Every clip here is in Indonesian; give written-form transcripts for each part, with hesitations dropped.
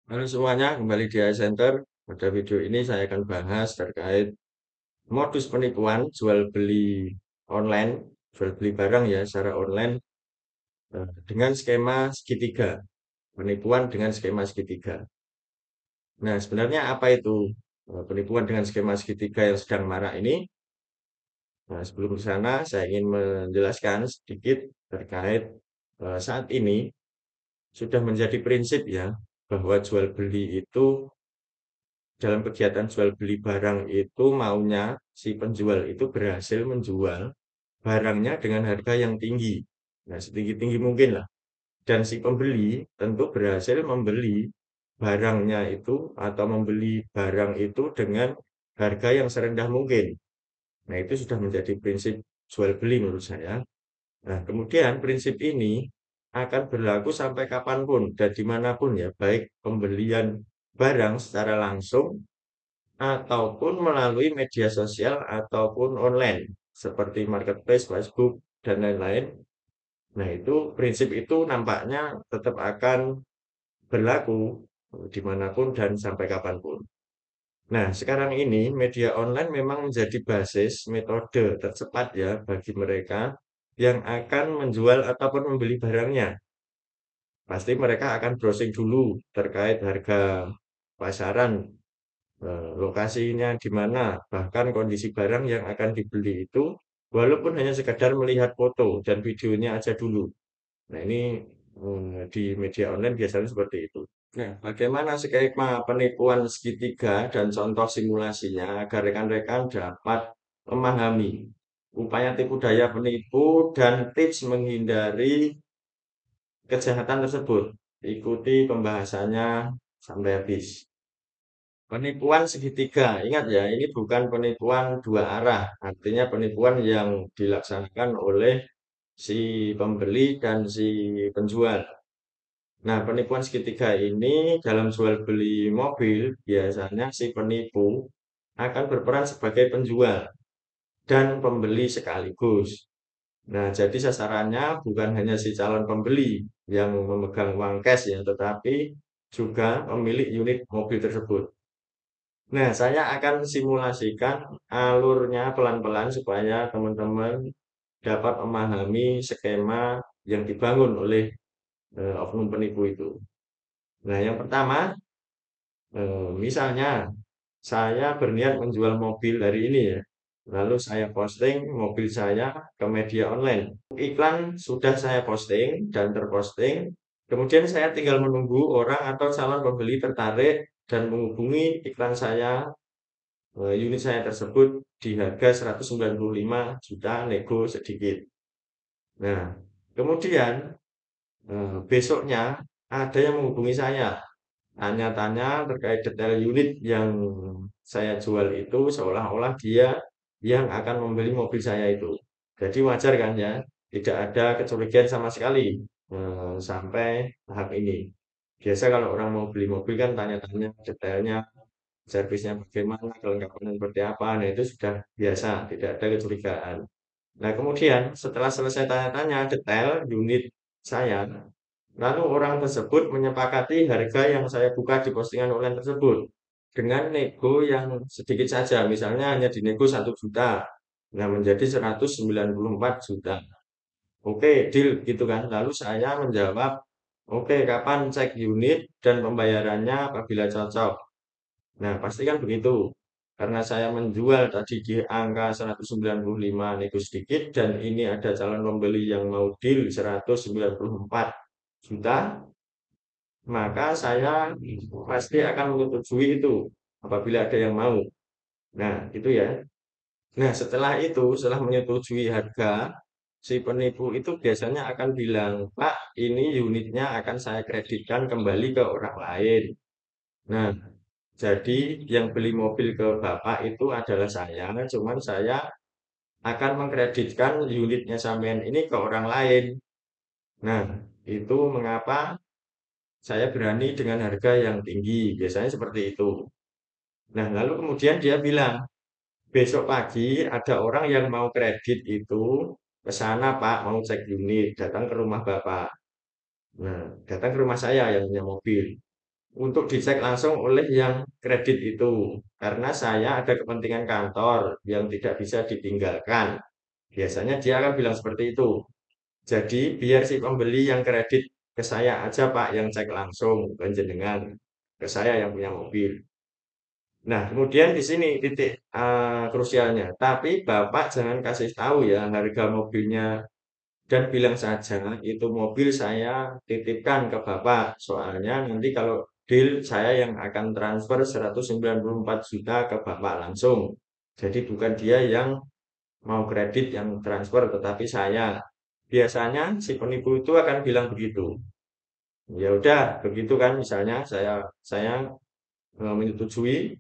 Halo semuanya, kembali di iCenter. Pada video ini saya akan bahas terkait modus penipuan jual beli online, jual beli barang ya secara online dengan skema segitiga, penipuan dengan skema segitiga. Nah, sebenarnya apa itu penipuan dengan skema segitiga yang sedang marak ini? Nah, sebelum ke sana saya ingin menjelaskan sedikit terkait saat ini sudah menjadi prinsip ya bahwa jual beli itu dalam kegiatan jual beli barang itu maunya si penjual itu berhasil menjual barangnya dengan harga yang tinggi. Nah, setinggi-tinggi mungkin lah. Dan si pembeli tentu berhasil membeli barangnya itu atau membeli barang itu dengan harga yang serendah mungkin. Nah, itu sudah menjadi prinsip jual beli menurut saya. Nah, kemudian prinsip ini akan berlaku sampai kapanpun dan dimanapun ya, baik pembelian barang secara langsung ataupun melalui media sosial ataupun online seperti marketplace, Facebook, dan lain-lain. Nah, itu prinsip itu nampaknya tetap akan berlaku dimanapun dan sampai kapanpun. Nah, sekarang ini media online memang menjadi basis metode tercepat ya bagi mereka yang akan menjual ataupun membeli barangnya. Pasti mereka akan browsing dulu terkait harga pasaran, lokasinya di mana, bahkan kondisi barang yang akan dibeli itu, walaupun hanya sekadar melihat foto dan videonya aja dulu. Nah, ini di media online biasanya seperti itu. Nah, bagaimana skema penipuan segitiga dan contoh simulasinya agar rekan-rekan dapat memahami upaya tipu daya penipu dan tips menghindari kejahatan tersebut. Ikuti pembahasannya sampai habis. Penipuan segitiga, ingat ya, ini bukan penipuan dua arah, artinya penipuan yang dilaksanakan oleh si pembeli dan si penjual. Nah, penipuan segitiga ini dalam jual beli mobil, biasanya si penipu akan berperan sebagai penjual dan pembeli sekaligus. Nah, jadi sasarannya bukan hanya si calon pembeli yang memegang uang cash ya, tetapi juga pemilik unit mobil tersebut. Nah, saya akan simulasikan alurnya pelan-pelan supaya teman-teman dapat memahami skema yang dibangun oleh oknum penipu itu. Nah, yang pertama, misalnya saya berniat menjual mobil hari ini ya, lalu saya posting mobil saya ke media online. Iklan sudah saya posting dan terposting, kemudian saya tinggal menunggu orang atau calon pembeli tertarik dan menghubungi iklan saya unit saya tersebut di harga 195 juta nego sedikit. Nah, kemudian besoknya ada yang menghubungi saya, tanya-tanya terkait detail unit yang saya jual itu seolah-olah dia yang akan membeli mobil saya itu. Jadi wajar kan ya, tidak ada kecurigaan sama sekali sampai tahap ini. Biasa kalau orang mau beli mobil kan tanya-tanya detailnya, servisnya bagaimana, kelengkapannya seperti apa. Nah, itu sudah biasa, tidak ada kecurigaan. Nah, kemudian setelah selesai tanya-tanya detail unit saya, lalu orang tersebut menyepakati harga yang saya buka di postingan online tersebut dengan nego yang sedikit saja, misalnya hanya dinego 1 juta, nah menjadi 194 juta. Oke, deal gitu kan. Lalu saya menjawab, oke, kapan cek unit dan pembayarannya apabila cocok. Nah, pasti kan begitu. Karena saya menjual tadi di angka 195 nego sedikit dan ini ada calon pembeli yang mau deal 194 juta, maka saya pasti akan menyetujui itu apabila ada yang mau. Nah, itu ya. Nah, setelah itu, setelah menyetujui harga, si penipu itu biasanya akan bilang, Pak, ini unitnya akan saya kreditkan kembali ke orang lain. Nah, jadi yang beli mobil ke Bapak itu adalah saya, cuman saya akan mengkreditkan unitnya sampean ini ke orang lain. Nah, itu mengapa saya berani dengan harga yang tinggi, biasanya seperti itu. Nah, lalu kemudian dia bilang, besok pagi ada orang yang mau kredit itu ke sana Pak, mau cek unit, datang ke rumah Bapak. Nah, datang ke rumah saya yang punya mobil. untuk dicek langsung oleh yang kredit itu. Karena saya ada kepentingan kantor yang tidak bisa ditinggalkan. Biasanya dia akan bilang seperti itu. Jadi biar si pembeli yang kredit ke saya aja Pak yang cek langsung, bukan jenengan. Ke saya yang punya mobil. Nah, kemudian di sini titik krusialnya. Tapi Bapak jangan kasih tahu ya harga mobilnya dan bilang saja itu mobil saya titipkan ke Bapak. Soalnya nanti kalau deal saya yang akan transfer 194 juta ke Bapak langsung. Jadi bukan dia yang mau kredit yang transfer tetapi saya. Biasanya si penipu itu akan bilang begitu. Ya udah, begitu kan misalnya saya menyetujui.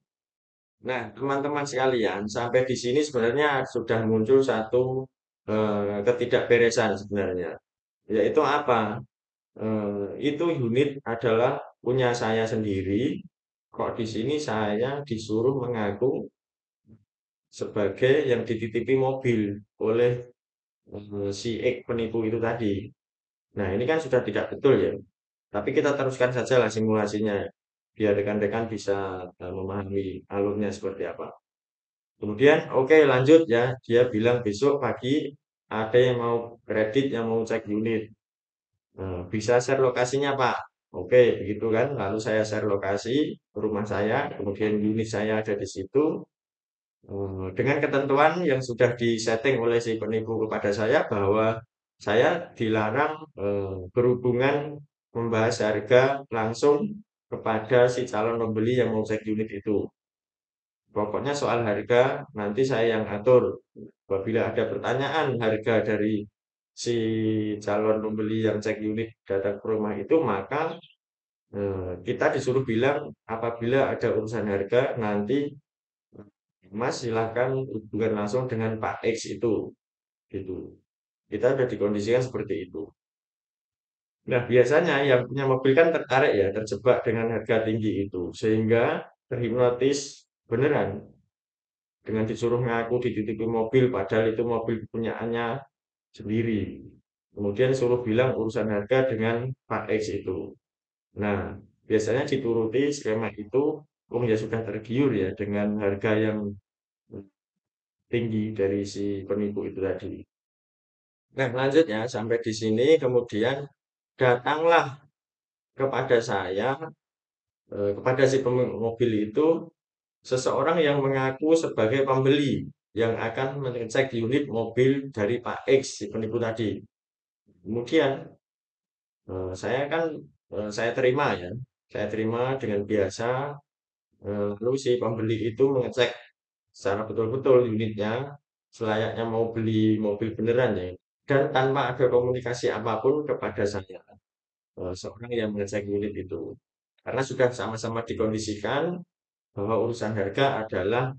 Nah, teman-teman sekalian, sampai di sini sebenarnya sudah muncul satu ketidakberesan sebenarnya. Yaitu apa? Itu unit adalah punya saya sendiri. Kok di sini saya disuruh mengaku sebagai yang dititipi mobil oleh si X penipu itu tadi. Nah, ini kan sudah tidak betul ya. Tapi kita teruskan saja lah simulasinya, biar rekan-rekan bisa memahami alurnya seperti apa. Kemudian, oke lanjut ya, dia bilang besok pagi ada yang mau kredit, yang mau cek unit. Bisa share lokasinya Pak. Oke, begitu kan. Lalu saya share lokasi rumah saya, kemudian unit saya ada di situ. Dengan ketentuan yang sudah disetting oleh si penipu kepada saya bahwa saya dilarang berhubungan membahas harga langsung kepada si calon pembeli yang mau cek unit itu. Pokoknya soal harga nanti saya yang atur. Apabila ada pertanyaan harga dari si calon pembeli yang cek unit datang ke rumah itu, maka kita disuruh bilang apabila ada urusan harga nanti Mas silahkan hubungan langsung dengan Pak X itu, gitu. Kita sudah dikondisikan seperti itu. Nah, biasanya yang punya mobil kan tertarik ya, terjebak dengan harga tinggi itu, sehingga terhipnotis beneran dengan disuruh ngaku dititipi mobil, padahal itu mobil punyaannya sendiri. Kemudian suruh bilang urusan harga dengan Pak X itu. Nah, biasanya dituruti skema itu, ya sudah tergiur ya dengan harga yang tinggi dari si penipu itu tadi. Nah, lanjutnya sampai di sini kemudian datanglah kepada saya, kepada si pemilik mobil itu seseorang yang mengaku sebagai pembeli yang akan mengecek unit mobil dari Pak X si penipu tadi. Kemudian saya terima ya, saya terima dengan biasa. Lalu si pembeli itu mengecek secara betul-betul unitnya selayaknya mau beli mobil beneran ya, dan tanpa ada komunikasi apapun kepada saya, seorang yang mengecek unit itu. Karena sudah sama-sama dikondisikan bahwa urusan harga adalah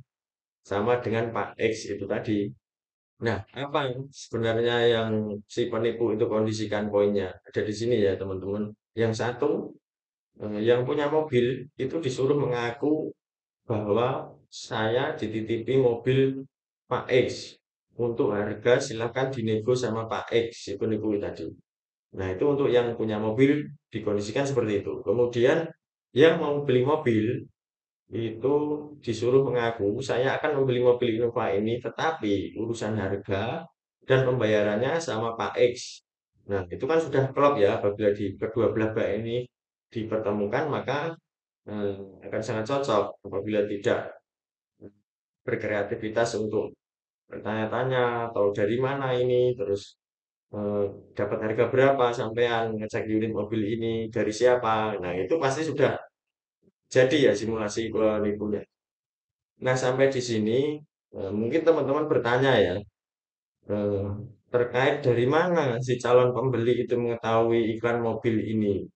sama dengan Pak X itu tadi. Nah, apa sebenarnya yang si penipu itu kondisikan poinnya? Ada di sini ya, teman-teman. Yang satu, yang punya mobil itu disuruh mengaku bahwa saya dititipi mobil Pak X. Untuk harga silakan dinego sama Pak X, si penipu tadi. Nah, itu untuk yang punya mobil dikondisikan seperti itu. Kemudian yang mau beli mobil itu disuruh mengaku saya akan membeli mobil Innova ini, tetapi urusan harga dan pembayarannya sama Pak X. Nah, itu kan sudah klop ya, apabila di kedua belah pihak ini dipertemukan, maka eh, akan sangat cocok. Apabila tidak berkreativitas untuk bertanya-tanya atau dari mana ini, terus eh, dapat harga berapa sampean ngecek unit mobil ini dari siapa. Nah, itu pasti sudah jadi ya simulasi penipunya. Nah, sampai di sini mungkin teman-teman bertanya ya, eh, terkait dari mana si calon pembeli itu mengetahui iklan mobil ini,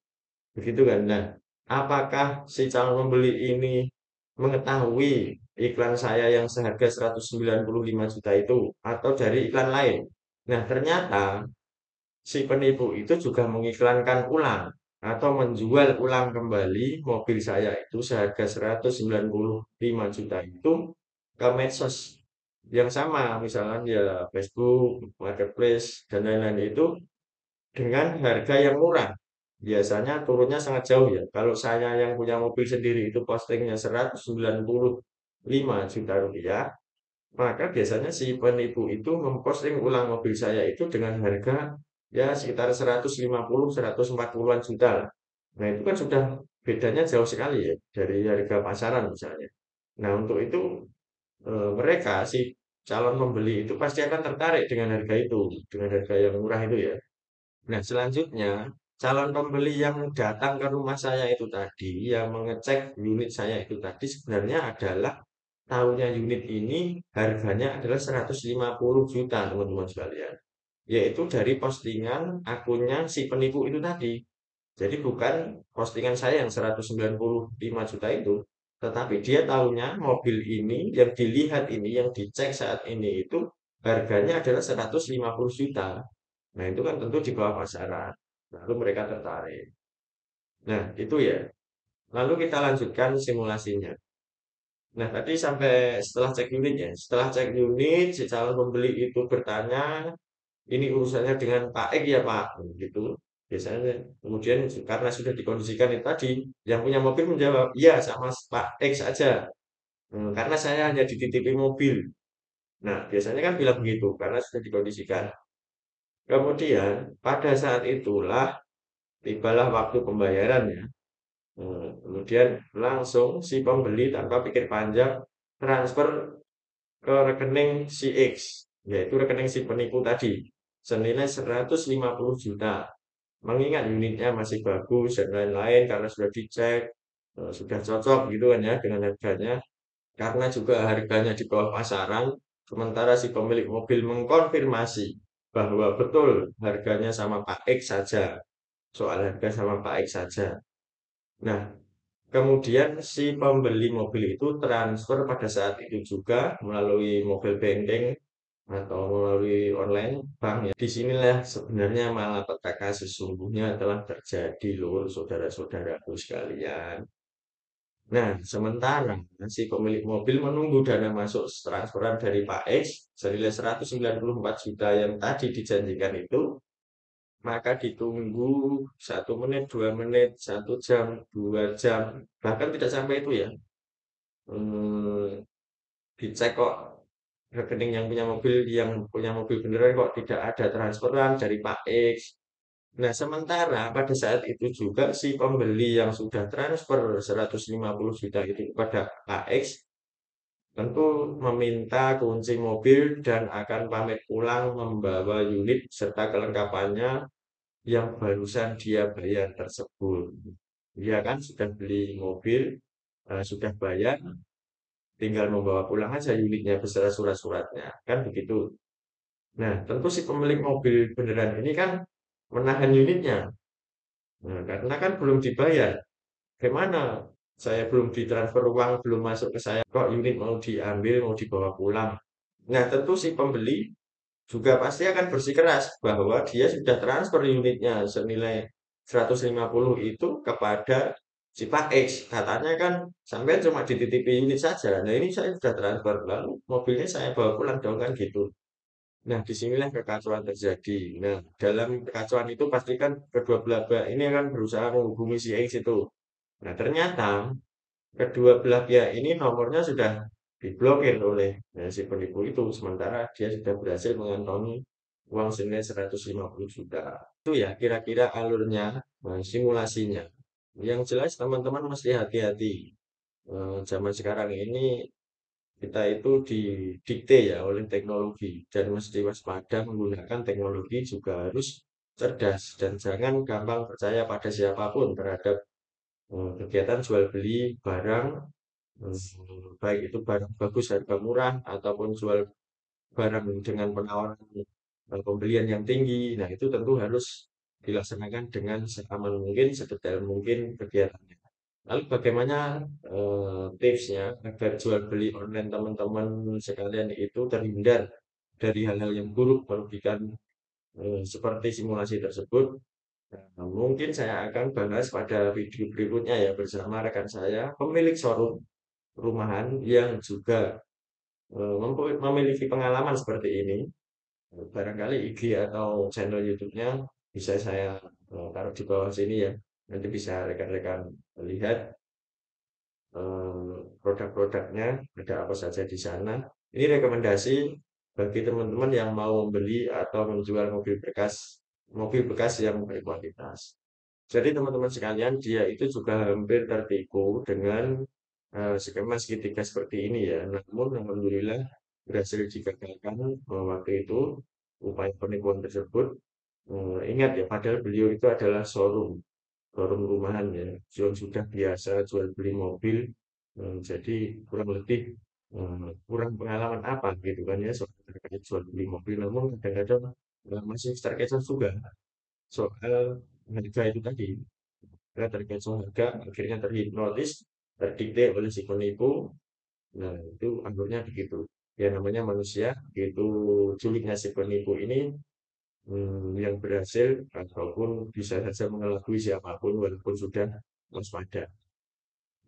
begitu kan? Nah, apakah si calon pembeli ini mengetahui iklan saya yang seharga 195 juta itu atau dari iklan lain? Nah, ternyata si penipu itu juga mengiklankan ulang atau menjual ulang kembali mobil saya itu seharga 195 juta itu ke medsos yang sama, misalnya ya Facebook, Marketplace, dan lain-lain itu dengan harga yang murah. biasanya turunnya sangat jauh ya. Kalau saya yang punya mobil sendiri itu postingnya 195 juta rupiah, maka biasanya si penipu itu memposting ulang mobil saya itu dengan harga ya sekitar 150, 140-an juta lah. Nah, itu kan sudah bedanya jauh sekali ya dari harga pasaran misalnya. Nah, untuk itu mereka si calon pembeli itu pasti akan tertarik dengan harga itu, dengan harga yang murah itu ya. Nah, selanjutnya calon pembeli yang datang ke rumah saya itu tadi, yang mengecek unit saya itu tadi sebenarnya adalah tahunya unit ini harganya adalah 150 juta teman-teman sekalian. Yaitu dari postingan akunnya si penipu itu tadi. Jadi bukan postingan saya yang 195 juta itu, tetapi dia tahunya mobil ini yang dilihat ini, yang dicek saat ini itu harganya adalah 150 juta. Nah, itu kan tentu di bawah pasaran. Lalu mereka tertarik. Nah, itu ya. Lalu kita lanjutkan simulasinya. Nah, tadi sampai setelah cek unit ya. Setelah cek unit, si calon pembeli itu bertanya, ini urusannya dengan Pak X ya Pak, gitu. Biasanya kemudian karena sudah dikondisikan itu tadi, yang punya mobil menjawab, iya sama Pak X saja. Karena saya hanya dititipi mobil. Nah, biasanya kan bilang begitu, karena sudah dikondisikan. Kemudian, pada saat itulah, tibalah waktu pembayarannya. Kemudian langsung si pembeli tanpa pikir panjang, transfer ke rekening si X, yaitu rekening si penipu tadi, senilai 150 juta. Mengingat unitnya masih bagus dan lain-lain karena sudah dicek, sudah cocok gitu kan ya dengan harganya. Karena juga harganya di bawah pasaran, sementara si pemilik mobil mengkonfirmasi bahwa betul harganya sama Pak X saja. Soal harga sama Pak X saja. Nah, kemudian si pembeli mobil itu transfer pada saat itu juga melalui mobile banking atau melalui online bank ya. Disinilah sebenarnya malapetaka sesungguhnya telah terjadi loh saudara-saudaraku sekalian. Nah, sementara si pemilik mobil menunggu dana masuk transferan dari Pak X senilai 194 juta yang tadi dijanjikan itu, maka ditunggu 1 menit, 2 menit, 1 jam, 2 jam, bahkan tidak sampai itu ya. Hmm, dicek kok rekening yang punya mobil beneran kok tidak ada transferan dari Pak X. Nah, sementara pada saat itu juga si pembeli yang sudah transfer 150 juta itu kepada Pak X tentu meminta kunci mobil dan akan pamit pulang membawa unit serta kelengkapannya yang barusan dia bayar tersebut. Dia kan sudah beli mobil, sudah bayar, tinggal membawa pulang aja unitnya beserta surat-suratnya. Kan begitu. Nah, tentu si pemilik mobil beneran ini kan menahan unitnya. Nah, karena kan belum dibayar. Gimana? Saya belum ditransfer uang, belum masuk ke saya. Kok unit mau diambil, mau dibawa pulang? Nah, tentu si pembeli juga pasti akan bersikeras bahwa dia sudah transfer unitnya senilai 150 itu kepada si Pak X. Katanya kan sampai cuma dititipi unit saja. Nah, ini saya sudah transfer, lalu mobilnya saya bawa pulang dong kan gitu. Nah, disinilah kekacauan terjadi. Nah, dalam kekacauan itu pastikan kedua belah pihak ini akan berusaha menghubungi si X itu. Nah, ternyata kedua belah pihak ini nomornya sudah diblokir oleh si penipu itu, sementara dia sudah berhasil mengantongi uang senilai 150 juta. Itu ya kira-kira alurnya, simulasinya. Yang jelas teman-teman mesti hati-hati. Zaman sekarang ini kita itu didikte ya oleh teknologi dan mesti waspada menggunakan teknologi juga harus cerdas dan jangan gampang percaya pada siapapun terhadap kegiatan jual beli barang, baik itu barang bagus harga murah ataupun jual barang dengan penawaran pembelian yang tinggi. Nah, itu tentu harus dilaksanakan dengan seaman mungkin, sedetail mungkin kegiatannya. Lalu bagaimana tipsnya agar jual beli online teman-teman sekalian itu terhindar dari hal-hal yang buruk merugikan seperti simulasi tersebut? Nah, mungkin saya akan bahas pada video berikutnya ya bersama rekan saya, pemilik showroom rumahan yang juga memiliki pengalaman seperti ini. Barangkali IG atau channel YouTube-nya bisa saya taruh di bawah sini ya. Nanti bisa rekan-rekan lihat produk-produknya, ada apa saja di sana. Ini rekomendasi bagi teman-teman yang mau membeli atau menjual mobil bekas yang berkualitas. Jadi teman-teman sekalian, dia itu juga hampir tertipu dengan skema segitiga seperti ini ya. Namun alhamdulillah berhasil digagalkan waktu itu upaya penipuan tersebut. Ingat ya, padahal beliau itu adalah showroom rumahan ya, yang sudah biasa jual beli mobil. Jadi kurang lebih kurang pengalaman apa gitu kan ya soal terkait jual beli mobil. Namun kadang-kadang masih terkecoh juga soal harga itu tadi. Karena terkecoh harga, akhirnya terhipnotis, terdikte oleh si penipu. Nah, itu akhirnya begitu. Ya namanya manusia, itu culiknya si penipu ini yang berhasil ataupun bisa saja mengelabui siapapun walaupun sudah waspada.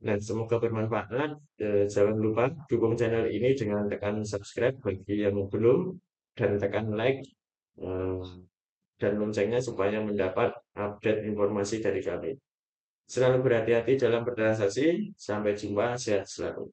Nah, semoga bermanfaat. Jangan lupa dukung channel ini dengan tekan subscribe bagi yang belum dan tekan like eh, dan loncengnya supaya mendapat update informasi dari kami. Selalu berhati-hati dalam bertransaksi. Sampai jumpa, sehat selalu.